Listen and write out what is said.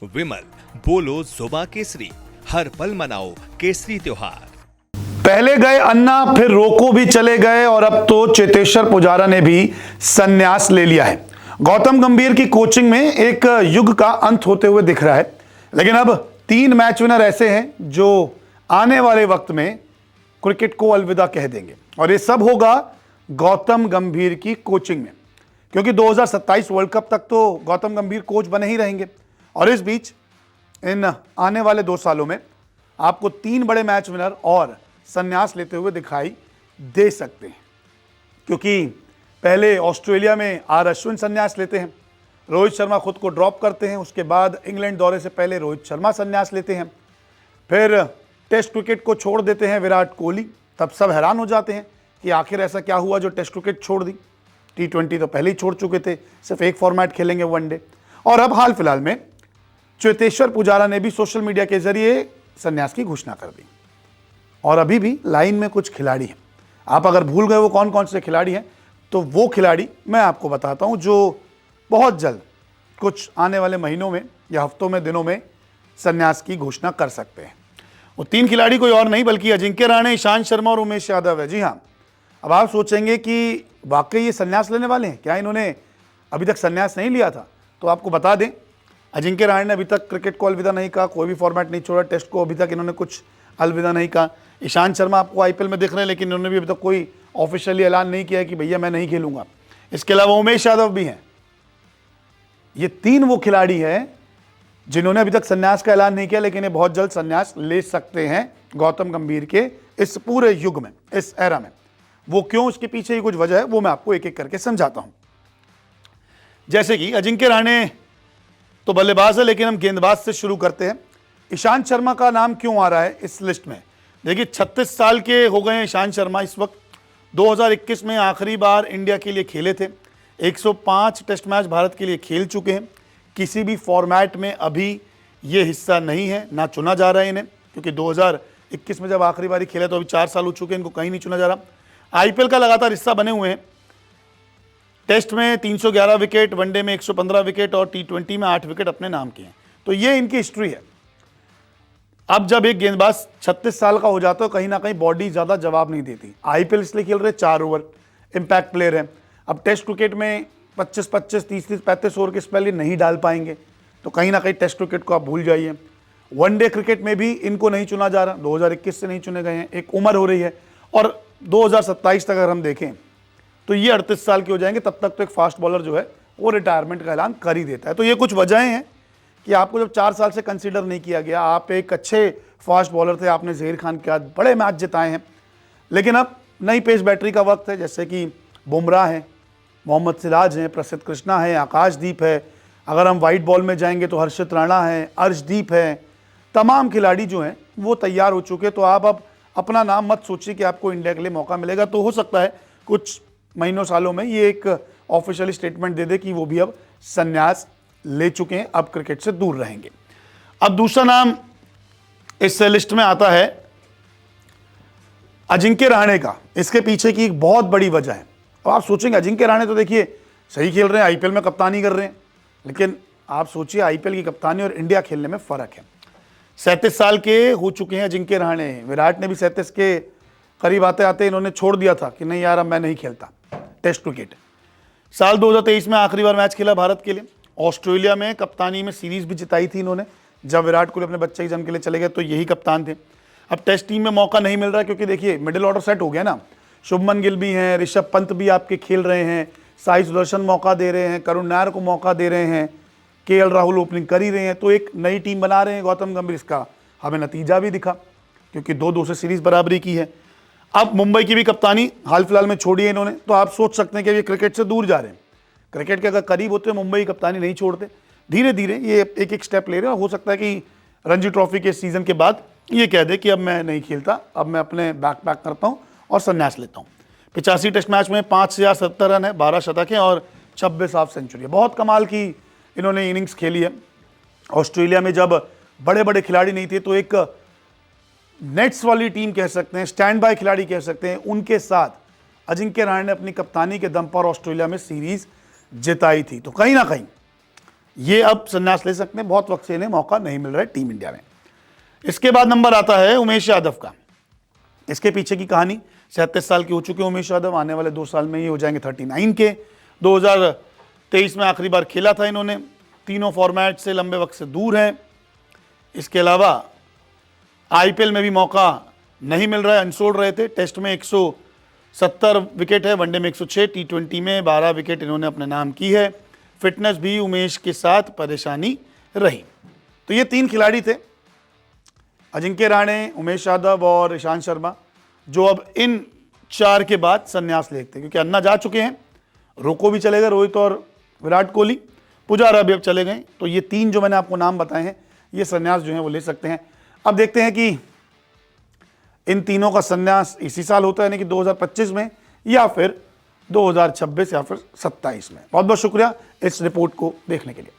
विमल बोलो जुबा केसरी, हर पल मनाओ केसरी त्योहार। पहले गए अन्ना, फिर रोको भी चले गए और अब तो चेतेश्वर पुजारा ने भी संन्यास ले लिया है। गौतम गंभीर की कोचिंग में एक युग का अंत होते हुए दिख रहा है, लेकिन अब 3 मैच विनर ऐसे हैं जो आने वाले वक्त में क्रिकेट को अलविदा कह देंगे और ये सब होगा गौतम गंभीर की कोचिंग में, क्योंकि 2027 वर्ल्ड कप तक तो गौतम गंभीर कोच बने ही रहेंगे और इस बीच इन आने वाले 2 सालों में आपको 3 बड़े मैच विनर और संन्यास लेते हुए दिखाई दे सकते हैं। क्योंकि पहले ऑस्ट्रेलिया में आर अश्विन संन्यास लेते हैं, रोहित शर्मा खुद को ड्रॉप करते हैं, उसके बाद इंग्लैंड दौरे से पहले रोहित शर्मा संन्यास लेते हैं, फिर टेस्ट क्रिकेट को छोड़ देते हैं विराट कोहली। तब सब हैरान हो जाते हैं कि आखिर ऐसा क्या हुआ जो टेस्ट क्रिकेट छोड़ दी। T20 तो पहले ही छोड़ चुके थे, सिर्फ एक फॉर्मेट खेलेंगे वनडे। और अब हाल फिलहाल में चेतेश्वर पुजारा ने भी सोशल मीडिया के जरिए संन्यास की घोषणा कर दी और अभी भी लाइन में कुछ खिलाड़ी हैं। आप अगर भूल गए वो कौन कौन से खिलाड़ी हैं, तो वो खिलाड़ी मैं आपको बताता हूं जो बहुत जल्द कुछ आने वाले महीनों में या हफ्तों में, दिनों में संन्यास की घोषणा कर सकते हैं। वो 3 खिलाड़ी कोई और नहीं बल्कि अजिंक्य रहाणे, ईशांत शर्मा और उमेश यादव है। जी हाँ, अब आप सोचेंगे कि वाकई ये संन्यास लेने वाले हैं क्या, इन्होंने अभी तक संन्यास नहीं लिया था? तो आपको बता दें, अजिंक्य रहाणे ने अभी तक क्रिकेट को अलविदा नहीं कहा, कोई भी फॉर्मेट नहीं छोड़ा, टेस्ट को अभी तक इन्होंने कुछ अलविदा नहीं कहा। ईशांत शर्मा आपको आईपीएल में दिख रहे हैं, लेकिन इन्होंने भी अभी तक कोई ऑफिशियली ऐलान नहीं किया है कि भैया मैं नहीं खेलूंगा। इसके अलावा उमेश यादव भी हैं। ये 3 वो खिलाड़ी हैं जिन्होंने अभी तक संन्यास का ऐलान नहीं किया, लेकिन ये बहुत जल्द संन्यास ले सकते हैं गौतम गंभीर के इस पूरे युग में, इस एरा में। वो क्यों, उसके पीछे ही कुछ वजह है, वो मैं आपको एक एक करके समझाता हूं। जैसे कि अजिंक्य रहाणे तो बल्लेबाज है, लेकिन हम गेंदबाज से शुरू करते हैं। ईशांत शर्मा का नाम क्यों आ रहा है इस लिस्ट में? देखिए, 36 साल के हो गए हैं ईशांत शर्मा इस वक्त। 2021 में आखिरी बार इंडिया के लिए खेले थे। 105 टेस्ट मैच भारत के लिए खेल चुके हैं। किसी भी फॉर्मेट में अभी ये हिस्सा नहीं है, ना चुना जा रहा है इन्हें, क्योंकि 2021 में जब आखिरी बार खेला तो अभी 4 साल हो चुके हैं, इनको कहीं नहीं चुना जा रहा। आईपीएल का लगातार हिस्सा बने हुए हैं। टेस्ट में 311 विकेट, वनडे में 115 विकेट और T20 में 8 विकेट अपने नाम के हैं। तो ये इनकी हिस्ट्री है। अब जब एक गेंदबाज 36 साल का हो जाता है, कहीं ना कहीं बॉडी ज्यादा जवाब नहीं देती। आईपीएल इसलिए खेल रहे 4 ओवर, इंपैक्ट प्लेयर है। अब टेस्ट क्रिकेट में 25-25, 30-30, 35 ओवर के स्पेल ये नहीं डाल पाएंगे, तो कहीं ना कहीं टेस्ट क्रिकेट को आप भूल जाइए। वनडे क्रिकेट में भी इनको नहीं चुना जा रहा, 2021 से नहीं चुने गए हैं। एक उम्र हो रही है और 2027 तक अगर हम देखें तो ये 38 साल के हो जाएंगे। तब तक तो एक फास्ट बॉलर जो है वो रिटायरमेंट का ऐलान कर ही देता है। तो ये कुछ वजहें हैं कि आपको जब 4 साल से कंसीडर नहीं किया गया। आप एक अच्छे फास्ट बॉलर थे, आपने जहीर खान के बाद बड़े मैच जिताए हैं, लेकिन अब नई पेस बैटरी का वक्त है। जैसे कि बुमराह हैं, मोहम्मद सिराज हैं, प्रसिद्ध कृष्णा है, आकाशदीप है। अगर हम वाइट बॉल में जाएंगे तो हर्षित राणा है, अर्शदीप है। तमाम खिलाड़ी जो हैं वो तैयार हो चुके। तो आप अब अपना नाम मत सोचिए कि आपको इंडिया के लिए मौका मिलेगा। तो हो सकता है कुछ महीनों सालों में ये एक ऑफिशियली स्टेटमेंट दे दे कि वो भी अब संन्यास ले चुके हैं, अब क्रिकेट से दूर रहेंगे। अब दूसरा नाम इस लिस्ट में आता है अजिंक्य रहाणे का। इसके पीछे की एक बहुत बड़ी वजह है। अब आप सोचेंगे अजिंक्य रहाणे तो देखिए सही खेल रहे हैं, आईपीएल में कप्तानी कर रहे हैं, लेकिन आप सोचिए आईपीएल की कप्तानी और इंडिया खेलने में फर्क है। 37 साल के हो चुके हैं अजिंक्य रहाणे। विराट ने भी 37 के करीब आते आते इन्होंने छोड़ दिया था कि नहीं यार अब मैं नहीं खेलता टेस्ट क्रिकेट। साल 2023 में आखिरी बार मैच खेला भारत के लिए। ऑस्ट्रेलिया में कप्तानी में सीरीज भी जिताई थी इन्होंने। जब विराट कोहली अपने बच्चे के जन्म के लिए चले गए तो यही कप्तान थे। अब टेस्ट टीम में मौका नहीं मिल रहा क्योंकि देखिए मिडिल ऑर्डर सेट हो गया ना। शुभमन गिल भी हैं, ऋषभ पंत भी आपके खेल रहे हैं, साई सुदर्शन मौका दे रहे हैं, करुण नायर को मौका दे रहे हैं, KL राहुल ओपनिंग कर ही रहे हैं। तो एक नई टीम बना रहे हैं गौतम गंभीर। इसका हमें नतीजा भी दिखा क्योंकि 2-2 से सीरीज बराबरी की है। अब मुंबई की भी कप्तानी हाल फिलहाल में छोड़ी है इन्होंने। तो आप सोच सकते हैं कि ये क्रिकेट से दूर जा रहे हैं। क्रिकेट के अगर करीब होते मुंबई की कप्तानी नहीं छोड़ते। धीरे धीरे ये एक एक स्टेप ले रहे हैं और हो सकता है कि रणजी ट्रॉफी के सीजन के बाद ये कह दे कि अब मैं नहीं खेलता, अब मैं अपने बैक पैक करता हूँ और संन्यास लेता हूँ। 85 टेस्ट मैच में 5070 रन है, 12 शतक है और 26 हाफ सेंचुरी है। बहुत कमाल की इन्होंने इनिंग्स खेली है। ऑस्ट्रेलिया में जब बड़े बड़े खिलाड़ी नहीं थे तो एक नेट्स वाली टीम कह सकते हैं, स्टैंड बाय खिलाड़ी कह सकते हैं, उनके साथ अजिंक्य रहाणे ने अपनी कप्तानी के दम पर ऑस्ट्रेलिया में सीरीज जिताई थी। तो कहीं ना कहीं ये अब संन्यास ले सकते हैं, बहुत वक्त से इन्हें मौका नहीं मिल रहा है टीम इंडिया में। इसके बाद नंबर आता है उमेश यादव का। इसके पीछे की कहानी, 37 साल के हो चुके उमेश यादव, आने वाले 2 साल में ये हो जाएंगे 39 के। 2023 में आखिरी बार खेला था इन्होंने, तीनों फॉर्मेट से लंबे वक्त से दूर हैं। इसके अलावा आईपीएल में भी मौका नहीं मिल रहा है, अनसोल्ड रहे थे। टेस्ट में 170 विकेट है, वनडे में 106, टी20 में 12 विकेट इन्होंने अपने नाम की है। फिटनेस भी उमेश के साथ परेशानी रही। तो ये 3 खिलाड़ी थे, अजिंक्य रहाणे, उमेश यादव और ईशांत शर्मा, जो अब इन 4 के बाद संन्यास लेते हैं, क्योंकि अन्ना जा चुके हैं, रोको भी चले गए, रोहित और विराट कोहली, पुजारा भी अब चले गए। तो ये 3 जो मैंने आपको नाम बताए हैं, ये संन्यास जो है वो ले सकते हैं। अब देखते हैं कि इन तीनों का संन्यास इसी साल होता है, यानी कि 2025 में, या फिर 2026 या फिर 27 में। बहुत बहुत शुक्रिया इस रिपोर्ट को देखने के लिए।